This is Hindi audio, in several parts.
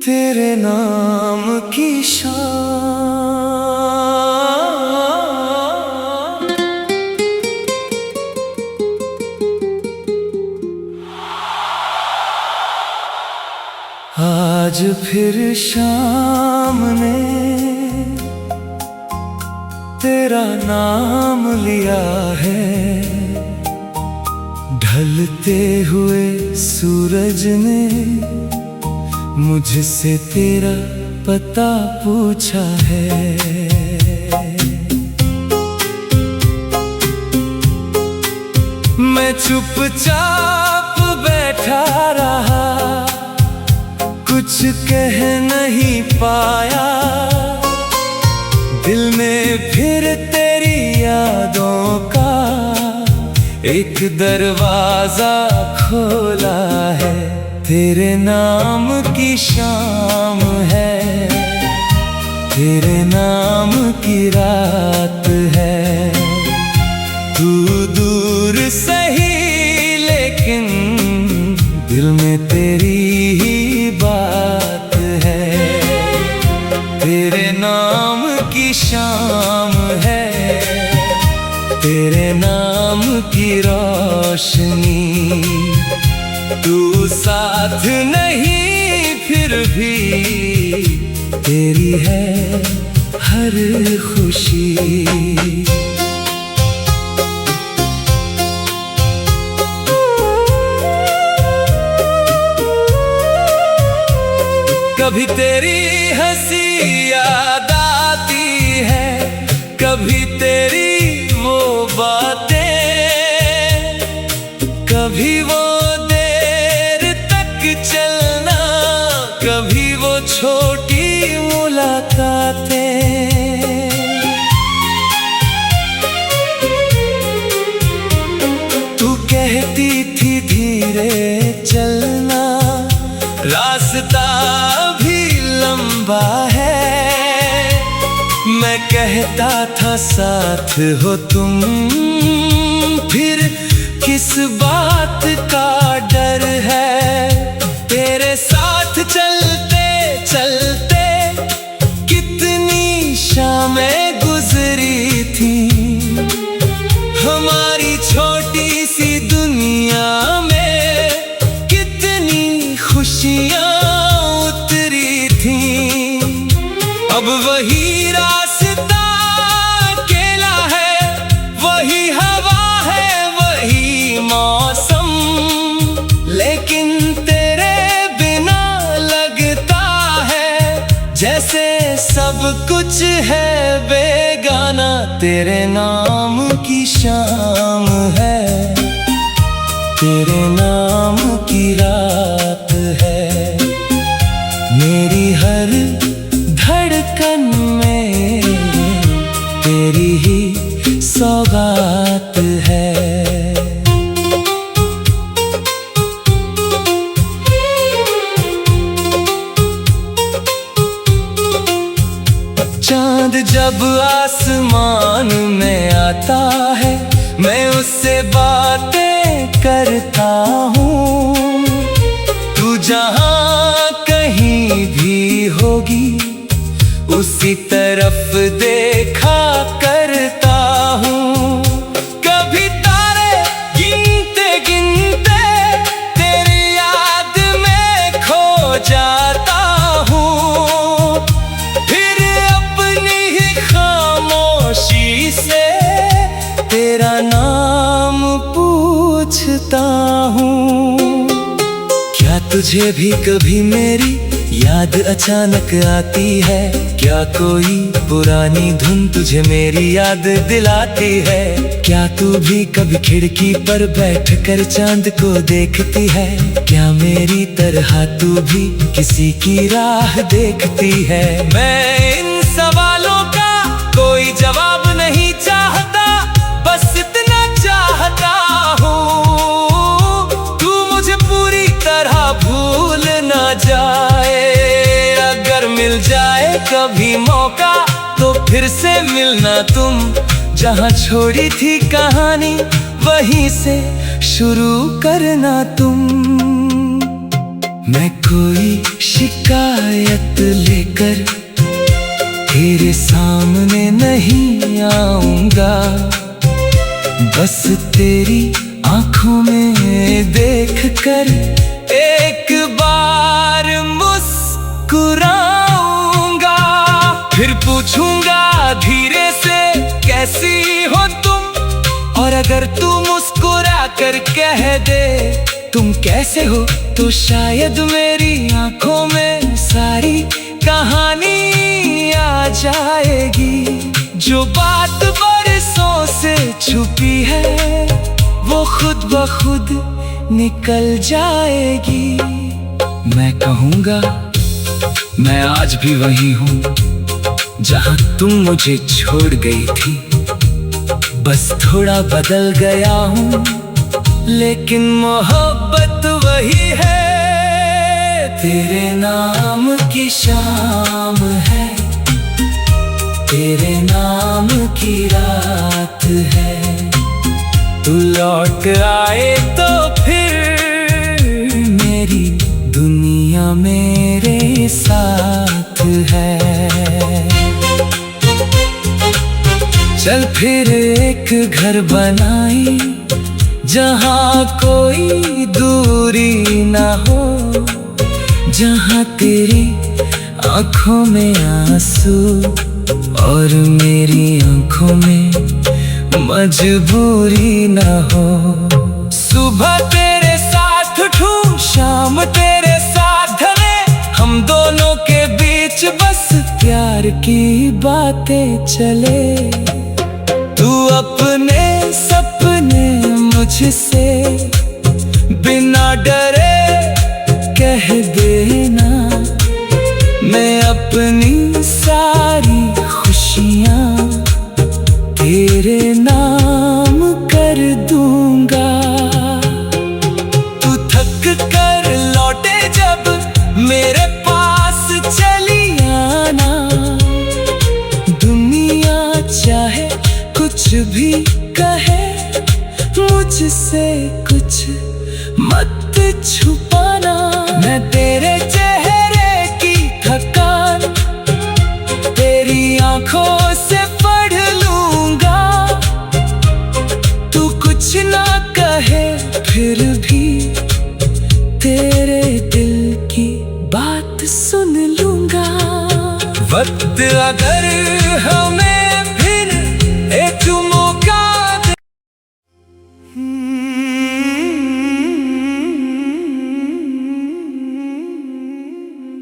तेरे नाम की शान आज फिर शाम ने तेरा नाम लिया है। ढलते हुए सूरज ने मुझसे तेरा पता पूछा है। मैं चुपचाप बैठा रहा, कुछ कह नहीं पाया। दिल में फिर तेरी यादों का एक दरवाजा खोला है। तेरे नाम की शाम है, तेरे नाम की रात है। तू दूर सही लेकिन दिल में तेरी ही बात है। तेरे नाम की शाम है, तेरे नाम की रोशनी। तू साथ नहीं फिर भी तेरी है हर खुशी। कभी तेरी हंसी याद आती है, कभी तेरी वो बातें, कभी वो चलना, कभी वो छोटी मुलाकातें। तू कहती थी धीरे चलना, रास्ता भी लंबा है। मैं कहता था साथ हो तुम, फिर किस बात का डर है। तेरे साथ चलते चलते कितनी शामें गुजरी थी। हमारी छोटी सी दुनिया में कितनी खुशियां उतरी थी। अब वही रास्ता अकेला है, वही हवा है, वही मौसम। लेकिन जैसे सब कुछ है बेगाना। तेरे नाम की शाम है, तेरे नाम की रात है। मेरी हर धड़कन में तेरी ही सौगात है। चांद जब आसमान में आता है, मैं उससे बातें करता हूँ। तू जहाँ कहीं भी होगी उसी तरफ देखा करता हूँ। कभी तारे गिनते गिनते तेरी याद में खो जाता हूँ। से तेरा नाम पूछता हूँ। क्या तुझे भी कभी मेरी याद अचानक आती है? क्या कोई पुरानी धुन तुझे मेरी याद दिलाती है? क्या तू भी कभी खिड़की पर बैठकर चांद को देखती है? क्या मेरी तरह तू भी किसी की राह देखती है? मैं इन सवालों का कोई जवाब नहीं चाहता, बस इतना चाहता हूँ तू मुझे पूरी तरह भूल ना जाए। अगर मिल जाए कभी मौका तो फिर से मिलना तुम। जहाँ छोड़ी थी कहानी वहीं से शुरू करना तुम। मैं कोई शिकायत लेकर तेरे सामने नहीं आऊंगा, बस तेरी आंखों में देख कर एक बार मुस्कुराऊंगा। फिर पूछूंगा धीरे से कैसी हो तुम, और अगर तू मुस्कुरा कर कह दे तुम कैसे हो, तो शायद मेरी आंखों में सारी कहानी आ जाएगी। जो बात बरसों से छुपी है वो खुद ब खुद निकल जाएगी। मैं कहूँगा मैं आज भी वही हूँ जहाँ तुम मुझे छोड़ गई थी, बस थोड़ा बदल गया हूँ, लेकिन मोहब्बत वही है। तेरे नाम की शाम है, तेरे नाम की रात है, तू लौट आए तो फिर मेरी दुनिया मेरे साथ है। चल फिर एक घर बनाई जहाँ कोई दूरी ना हो, जहाँ तेरी आंखों में आंसू और मेरी आंखों में मजबूरी ना हो। सुबह तेरे साथ उठूं, शाम तेरे साथ ढले, हम दोनों के बीच बस प्यार की बातें चले। तू अपने सपने मुझसे बिना डरे कह देना, मैं अपनी सारी खुशियाँ तेरे नाम कर दूंगा। तू थक कर लौटे जब मेरे पास चली आना, दुनिया चाहे कुछ भी कहे मुझसे कुछ मत छुपाना। मैं तेरे चेहरे की थकान तेरी आंखों से पढ़ लूंगा, तू कुछ ना कहे फिर भी तेरे दिल की बात सुन लूंगा। वक्त अगर हमें फिर एक मौका दे,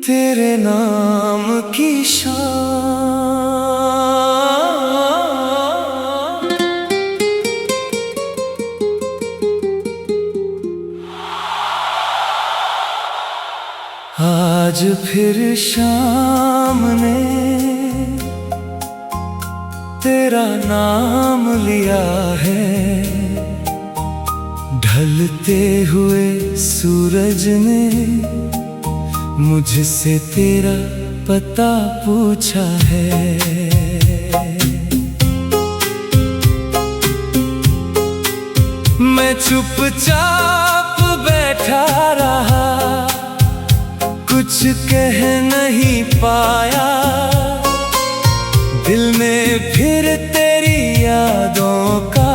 तेरे नाम की शान। आज फिर शाम ने तेरा नाम लिया है, ढलते हुए सूरज ने मुझसे तेरा पता पूछा है। मैं चुपचाप बैठा रहा, कुछ कह नहीं पाया, दिल में फिर तेरी यादों का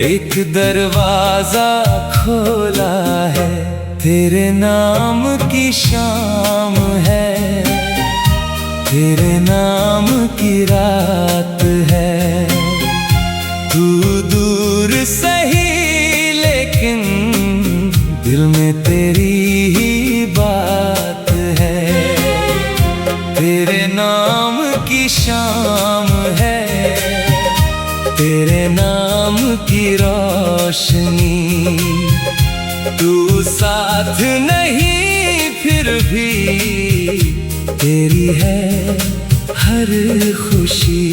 एक दरवाजा खोला है। तेरे नाम की शाम है, तेरे नाम की रात है, तू दूर सही लेकिन दिल में तेरी ही बात है। तेरे नाम की शाम है, तेरे नाम की रोशनी, तू साथ नहीं फिर भी तेरी है हर खुशी।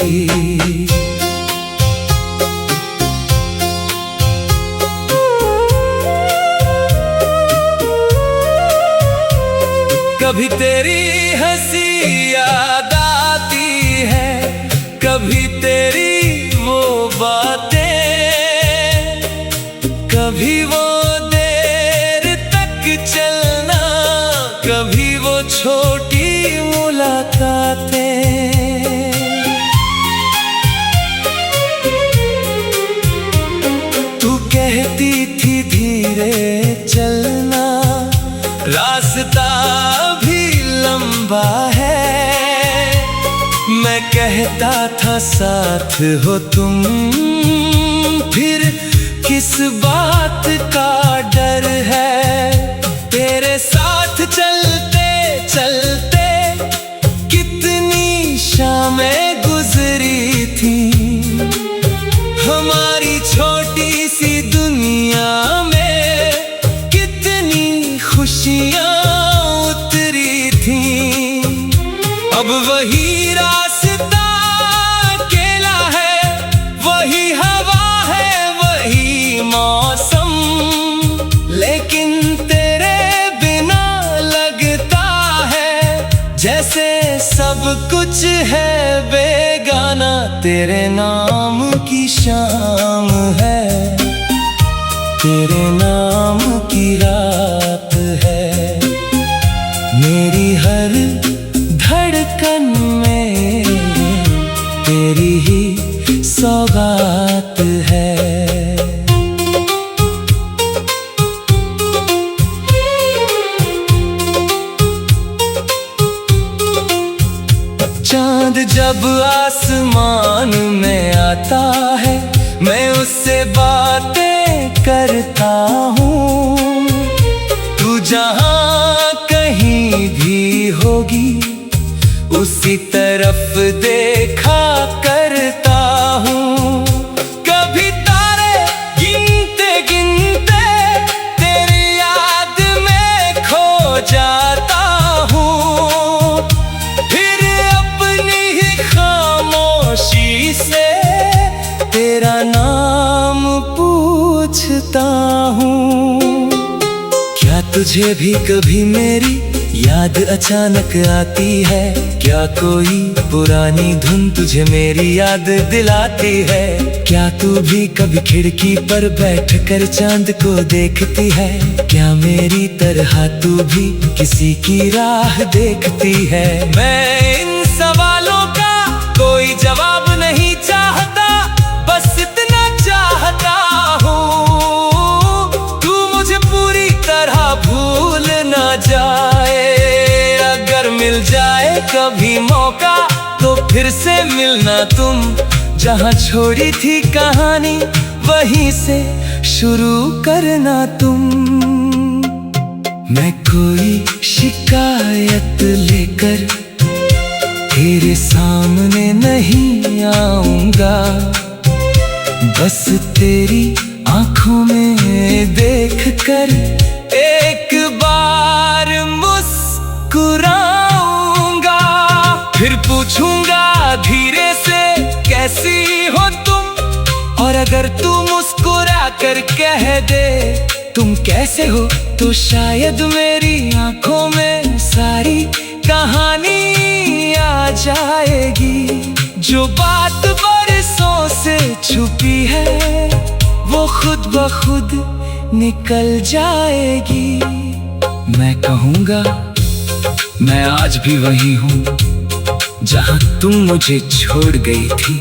कभी तेरी हंसी याद आती है, कभी तेरी वो बातें, कभी वो देर तक चलना कहती थी धीरे चलना, रास्ता भी लंबा है। मैं कहता था साथ हो तुम, फिर किस बात का डर है। तेरे साथ चलते चलते कितनी शामें गुजरी थी, हमारी छोटी सी दुनिया में कितनी खुशियाँ उतरी थी। अब वही रास्ता अकेला है, वही हवा है, वही मौसम, लेकिन तेरे बिना लगता है जैसे सब कुछ है बेगाना। तेरे नाम की शाम है, तेरे नाम की रात है, मेरी हर धड़कन में तेरी ही सौगात है। चांद जब आसमान में आता है, मैं उससे बातें करता हूँ। तू जहाँ कहीं भी होगी उसी तरफ देखा करता हूँ। कभी तारे गिनते गिनते तेरी याद में खो जाता हूँ, फिर अपनी ही खामोशी से तेरा नाम पूछता हूँ। क्या तुझे भी कभी मेरी याद अचानक आती है? क्या कोई पुरानी धुन तुझे मेरी याद दिलाती है? क्या तू भी कभी खिड़की पर बैठकर चांद को देखती है? क्या मेरी तरह तू भी किसी की राह देखती है? मैं इन सवालों का कोई जवाब नहीं चाहता, बस इतना चाहता हूँ तू मुझे पूरी तरह भूल ना जाए। अगर मिल जाए कभी मौका तो फिर से मिलना तुम, जहाँ छोड़ी थी कहानी वहीं से शुरू करना तुम। मैं कोई शिकायत लेकर तेरे सामने नहीं आऊंगा, बस तेरी आंखों में देखकर एक बार मुस्कुराऊंगा। फिर पूछूंगा धीरे से कैसी हो तुम, और अगर तू मुस्कुरा कर कह दे तुम कैसे हो, तो शायद मेरी आंखों में सारी कहानी आ जाएगी। जो बात बरसों से छुपी है वो खुद ब खुद निकल जाएगी। मैं कहूँगा मैं आज भी वही हूँ जहाँ तुम मुझे छोड़ गई थी,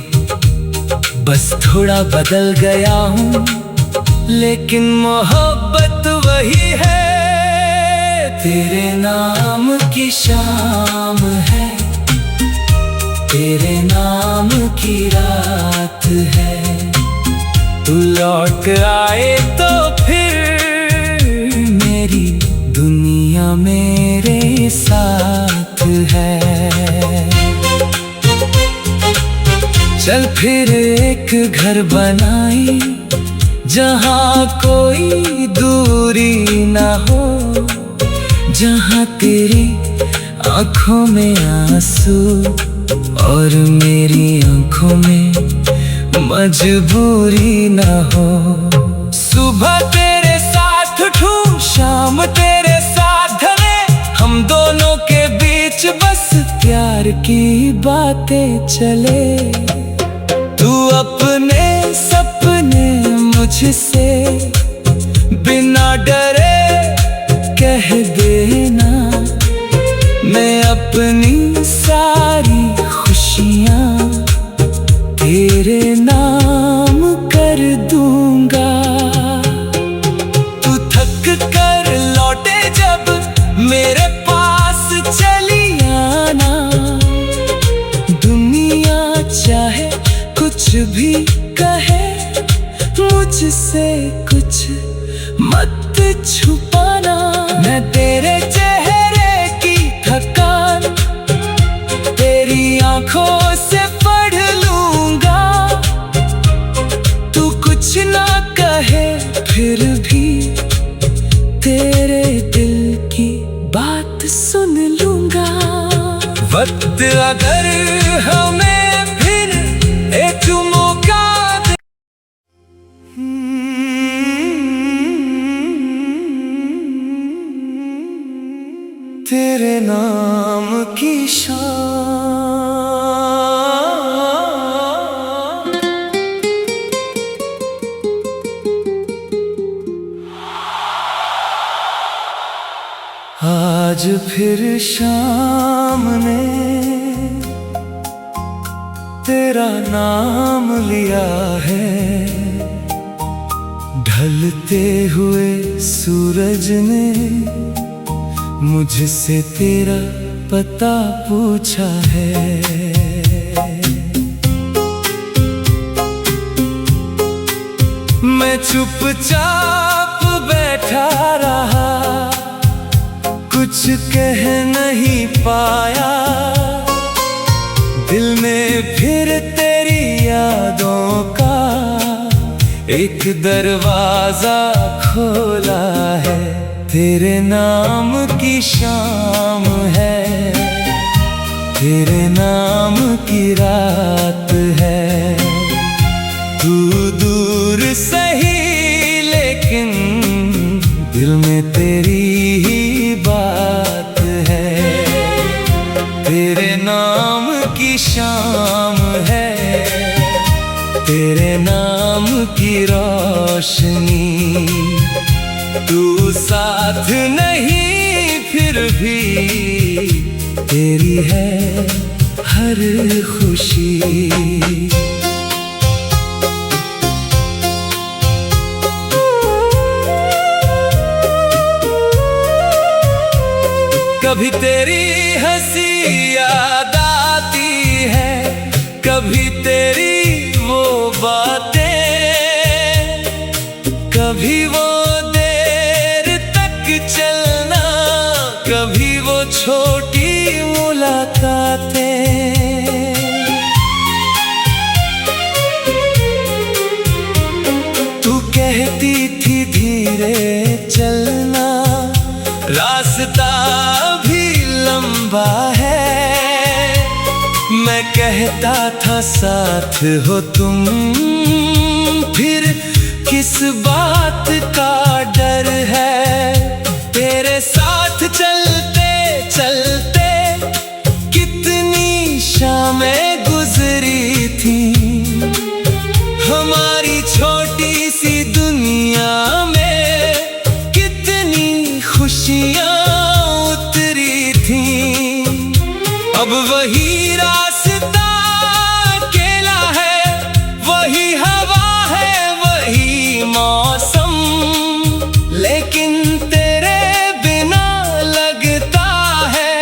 बस थोड़ा बदल गया हूँ लेकिन मोहब्बत वही है। तेरे नाम की शाम है, तेरे नाम की रात है, तू लौट आए तो फिर मेरी दुनिया मेरे साथ है। चल फिर एक घर बनाई जहाँ कोई दूरी ना हो, जहाँ तेरी आँखों में आंसू और मेरी आँखों में मजबूरी ना हो। सुबह तेरे साथ उठूं, शाम तेरे साथ ढले, हम दोनों के बीच बस प्यार की बातें चले। तू अपने सपने मुझसे बिना डरे कह देना, मैं अपनी सारी खुशियाँ तेरे नाम कर दूंगा। मुझसे कुछ मत छुपाना। मैं तेरे चेहरे की थकान तेरी आंखों से पढ़ लूंगा। तू कुछ ना कहे फिर भी तेरे दिल की बात सुन लूंगा। वक्त अगर हमें फिर एक मौका दे, तेरे नाम की शान। आज फिर शाम ने तेरा नाम लिया है। ढलते हुए सूरज ने मुझसे तेरा पता पूछा है। मैं चुपचाप बैठा रहा, कुछ कह नहीं पाया। दिल में फिर तेरी यादों का एक दरवाजा खोला है। तेरे नाम की शाम है, तेरे नाम की रात है। तू दूर सही लेकिन दिल में तेरी ही बात है। तेरे नाम की शाम है, तेरे नाम की रोशनी। तू साथ नहीं फिर भी तेरी है हर खुशी। कभी तेरी हंसी याद आती है, कभी तेरी वो बातें, कभी वो देर तक चलना, कभी वो छोटी मुलाकातें। तू कहती थी धीरे चलना, रास्ता लंबा है। मैं कहता था साथ हो तुम, फिर किस बात का डर है। तेरे साथ चलते चलते कितनी शामें गुजरी थी। हमारी छोटी सी दुनिया में कितनी खुशियाँ अब वही रास्ता अकेला है, वही हवा है, वही मौसम। लेकिन तेरे बिना लगता है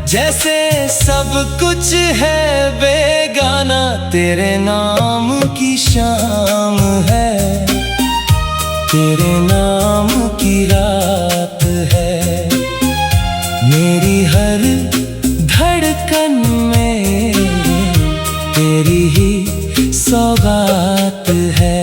जैसे सब कुछ है बेगाना। तेरे नाम की शाम है, तेरे नाम की रात है। मेरी हर धड़कन में तेरी ही सौगात है।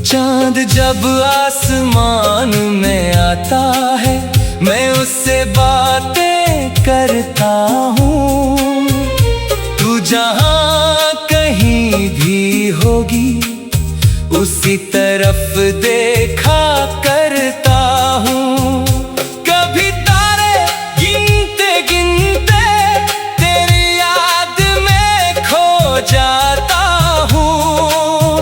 चांद जब आसमान में आता है, मैं उससे बातें करता हूँ। तू जहाँ कहीं भी होगी उसी तरफ देखा करता हूँ। कभी तारे गिनते गिनते तेरी याद में खो जाता हूँ।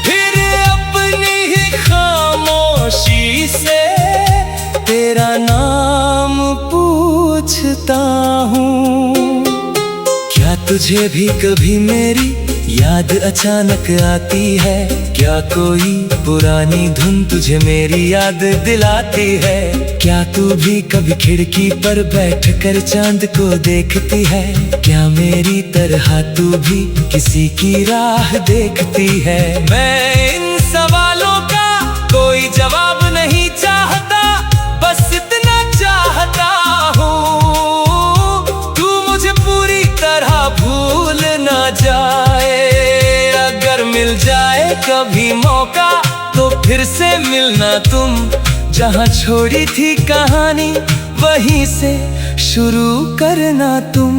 फिर अपनी ही खामोशी से तेरा नाम पूछता हूँ। क्या तुझे भी कभी मेरी याद अचानक आती है? क्या कोई पुरानी धुन तुझे मेरी याद दिलाती है? क्या तू भी कभी खिड़की पर बैठ कर चांद को देखती है? क्या मेरी तरह तू भी किसी की राह देखती है? मैं इन सवालों का कोई जवाब नहीं चाहता, बस इतना चाहता हूँ तू मुझे पूरी तरह भूल ना जाए। अगर मिल जाए कभी मौका तो फिर से मिलना तुम, जहाँ छोड़ी थी कहानी वहीं से शुरू करना तुम।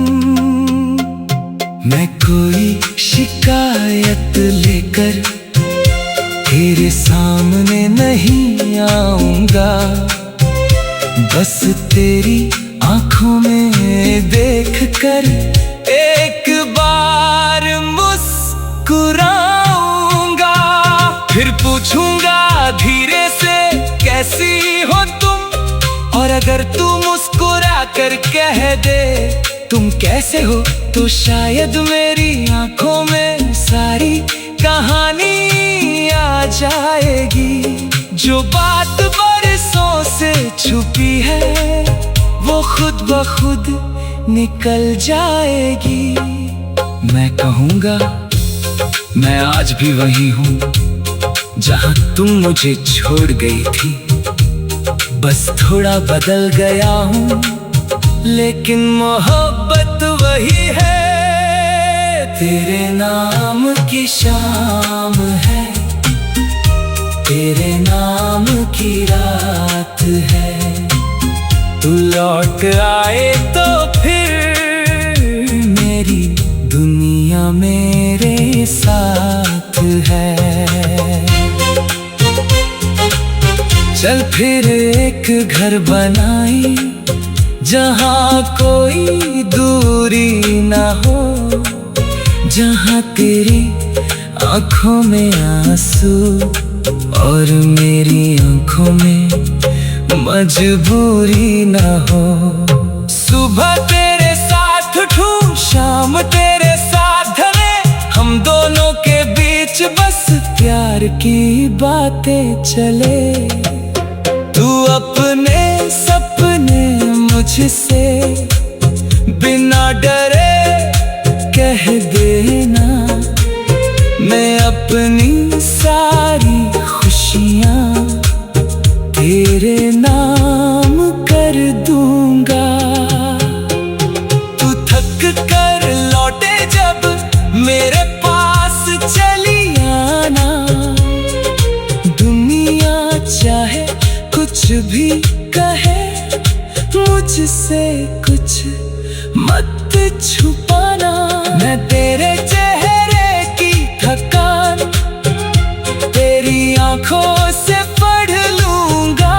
मैं कोई शिकायत लेकर तेरे सामने नहीं आऊंगा, बस तेरी आंखों में देखकर एक बार मुस्कुराऊंगा। फिर पूछूंगा धीरे से कैसी हो तुम, और अगर तू मुस्कुरा कर कह दे तुम कैसे हो, तो शायद मेरी आंखों में सारी कहानी आ जाएगी। जो बात बरसों से छुपी है वो खुद ब खुद निकल जाएगी। मैं कहूँगा मैं आज भी वही हूँ जहाँ तुम मुझे छोड़ गई थी, बस थोड़ा बदल गया हूँ लेकिन मोहब्बत वही है। तेरे नाम की शाम है, तेरे नाम की रात है, तू लौट आए तो फिर मेरी दुनिया मेरे साथ है। चल फिर एक घर बनाई जहाँ कोई दूरी ना हो, जहाँ तेरी आंखों में आंसू और मेरी आंखों में मजबूरी ना हो। सुबह तेरे साथ उठूं, शाम तेरे साथ ढले, हम दोनों के बीच बस प्यार की बातें चले। तू अपने सपने मुझसे बिना डरे कह देना, मैं अपनी सारी खुशियाँ तेरे नाम कर दूंगा। तू थक कर लौटे जब मेरे पास चली आना, दुनिया चाहे कुछ भी कहे मुझसे कुछ मत छुपाना। मैं तेरे चेहरे की थकान तेरी आंखों से पढ़ लूंगा,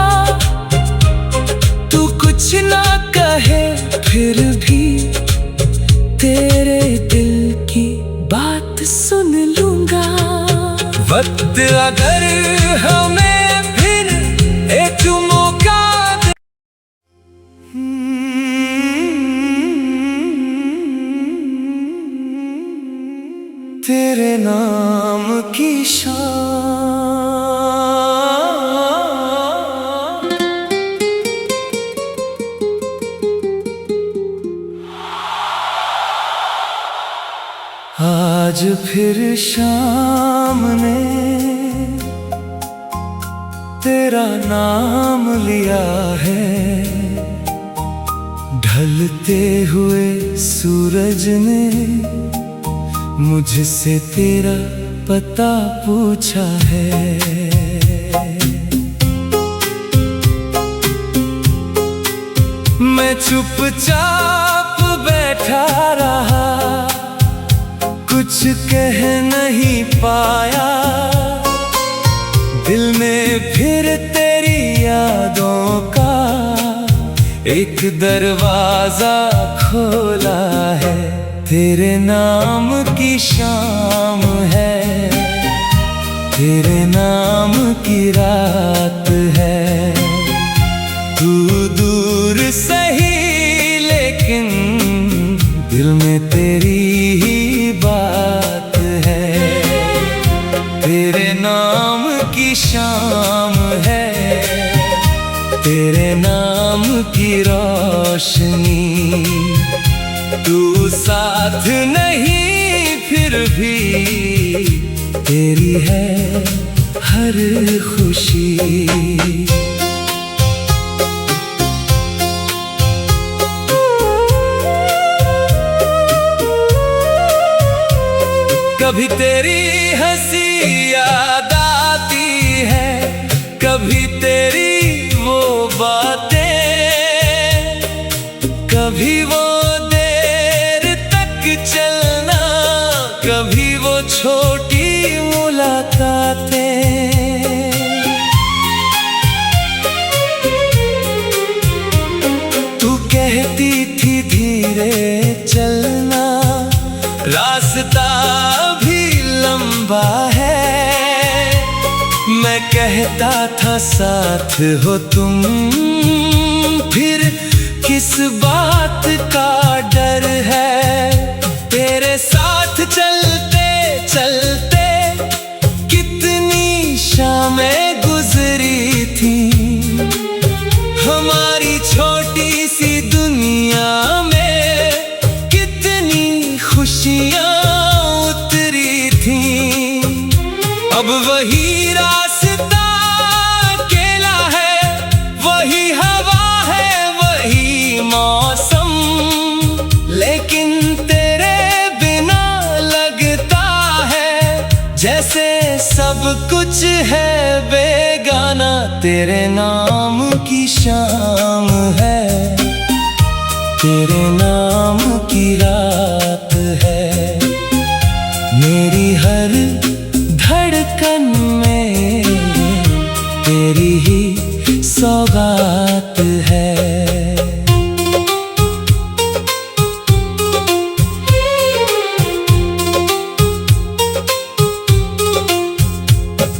तू कुछ ना कहे फिर भी तेरे दिल की बात सुन लूंगा। वक्त अगर हमें फिर एक मौका दे, तेरे नाम की शान। आज फिर शाम ने तेरा नाम लिया है, ढलते हुए सूरज ने मुझसे तेरा पता पूछा है। मैं चुपचाप बैठा रहा, कुछ कह नहीं पाया, दिल में फिर तेरी यादों का एक दरवाजा खोला है। तेरे नाम की शाम है, तेरे नाम की रात है, तू दूर सही लेकिन दिल में तेरी ही बात है। तेरे नाम रोशनी। तू साथ नहीं फिर भी तेरी है हर खुशी। कभी तेरी हंसी याद आती है, कभी तेरी वो बातें, कभी वो देर तक चलना, कभी वो छोटी मुलाकातें। तू कहती थी धीरे चलना, रास्ता भी लंबा है। मैं कहता था साथ हो तुम, फिर किस बात का डर है। तेरे साथ चलते चलते कितनी शामें गुजरी थी। हमारी छोटी सी दुनिया में कितनी खुशियाँ उतरी थी। अब वही रास्ता अकेला है, वही हवा है, वही मौसम, लेकिन तेरे बिना लगता है जैसे सब कुछ है बेगाना। तेरे नाम की शाम है, तेरे नाम की रात है, मेरी हर धड़कन में तेरी ही सौगात है।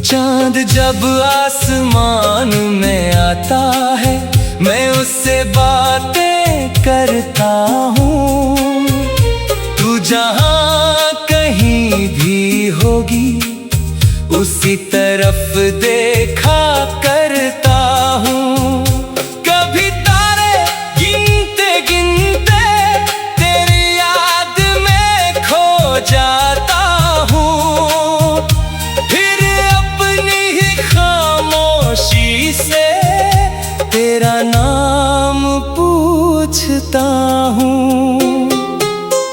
चांद जब आसमान में आता है, मैं उससे बातें करता हूँ। तू जहाँ कहीं भी होगी उसी तरफ देखा करता हूँ। कभी तारे गिनते गिनते तेरी याद में खो जाता हूँ, फिर अपनी ही खामोशी से तेरा नाम पूछता हूँ।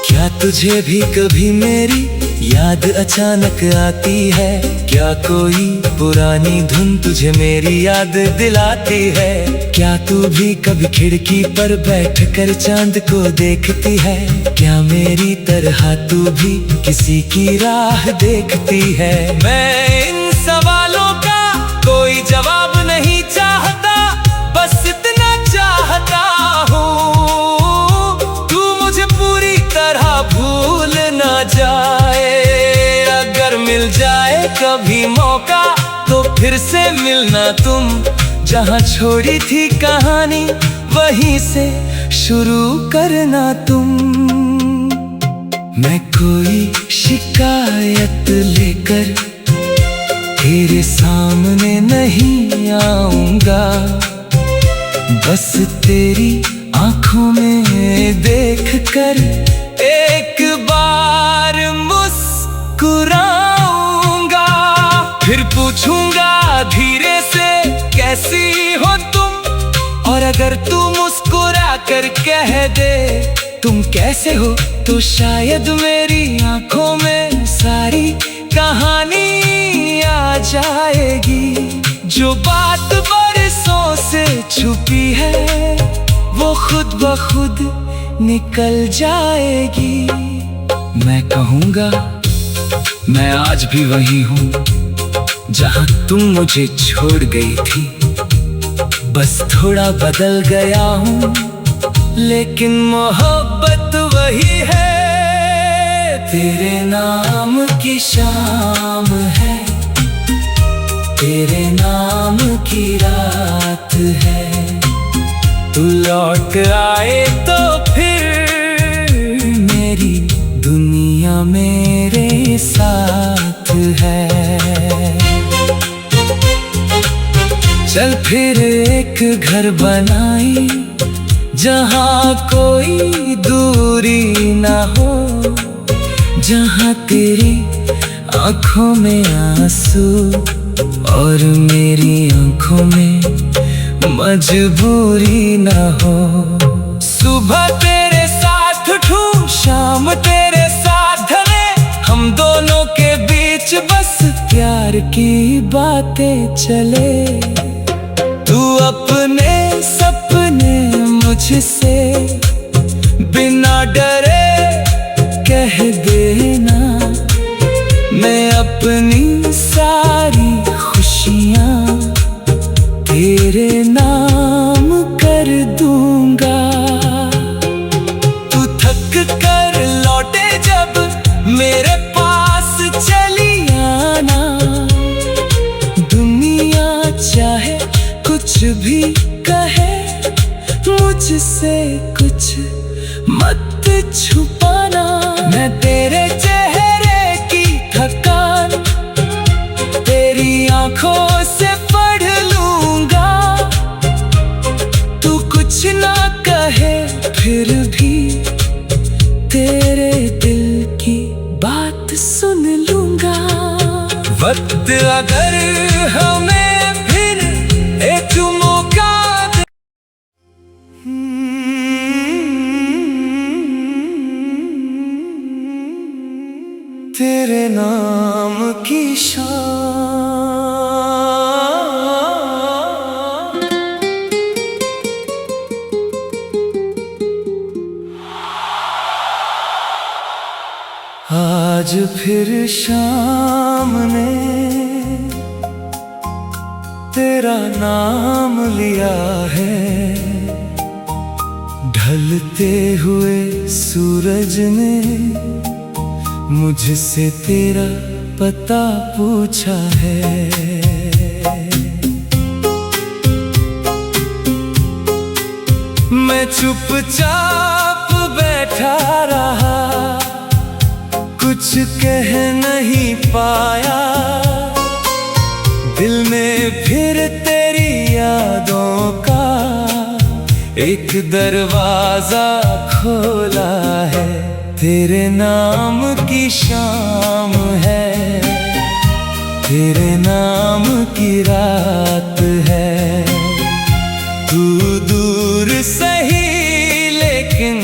क्या तुझे भी कभी मेरी याद अचानक आती है? क्या कोई पुरानी धुन तुझे मेरी याद दिलाती है? क्या तू भी कभी खिड़की पर बैठकर चांद को देखती है? क्या मेरी तरह तू भी किसी की राह देखती है? मैं इन सवालों का कोई जवाब नहीं चाहता, बस इतना चाहता हूँ तू मुझे पूरी तरह भूल ना जाए। अगर मिल जाए कभी मौका तो फिर से मिलना तुम, जहाँ छोड़ी थी कहानी वहीं से शुरू करना तुम। मैं कोई शिकायत लेकर तेरे सामने नहीं आऊंगा, बस तेरी आंखों में देखकर एक बार मुस्कुराऊंगा। फिर पूछूंगा धीरे से कैसी हो तुम, और अगर तू मुस्कुरा कर कह दे तुम कैसे हो, तो शायद मेरी आंखों में सारी कहानी आ जाएगी। जो बात बरसों से छुपी है वो खुद ब खुद निकल जाएगी। मैं कहूँगा मैं आज भी वही हूँ जहाँ तुम मुझे छोड़ गई थी, बस थोड़ा बदल गया हूँ लेकिन मोहब्बत वही है। तेरे नाम की शाम है, तेरे नाम की रात है, तू लौट आए तो फिर मेरी दुनिया मेरे साथ है। चल फिर एक घर बनाई जहाँ कोई दूरी ना हो, जहाँ तेरी आंखों में आंसू और मेरी आंखों में मजबूरी ना हो। सुबह तेरे साथ उठूं, शाम तेरे साथ ढले, हम दोनों के बीच बस प्यार की बातें चले। तू अपने सपने मुझसे बिना डरे कह देना, मैं अपनी सारी खुशियाँ तेरे नाम कर दूंगा। तू थक कर लौटे जब मेरे पास चली आना, दुनिया चाहे कुछ भी कहे, मुझसे कुछ मत छुपाना। मैं तेरे चेहरे की थकान तेरी आंखों से पढ़ लूंगा। तू कुछ ना कहे फिर भी तेरे दिल की बात सुन लूंगा। वक्त अगर हमें फिर एक मौका दे, तेरे नाम की शान आज फिर शाम ने तेरा नाम लिया है। ढलते हुए सूरज ने मुझसे तेरा पता पूछा है। मैं चुपचाप बैठा रहा, कुछ कह नहीं पाया। दिल में फिर तेरी यादों का एक दरवाजा खोला है। तेरे नाम की शाम है, तेरे नाम की रात है। तू दूर सही लेकिन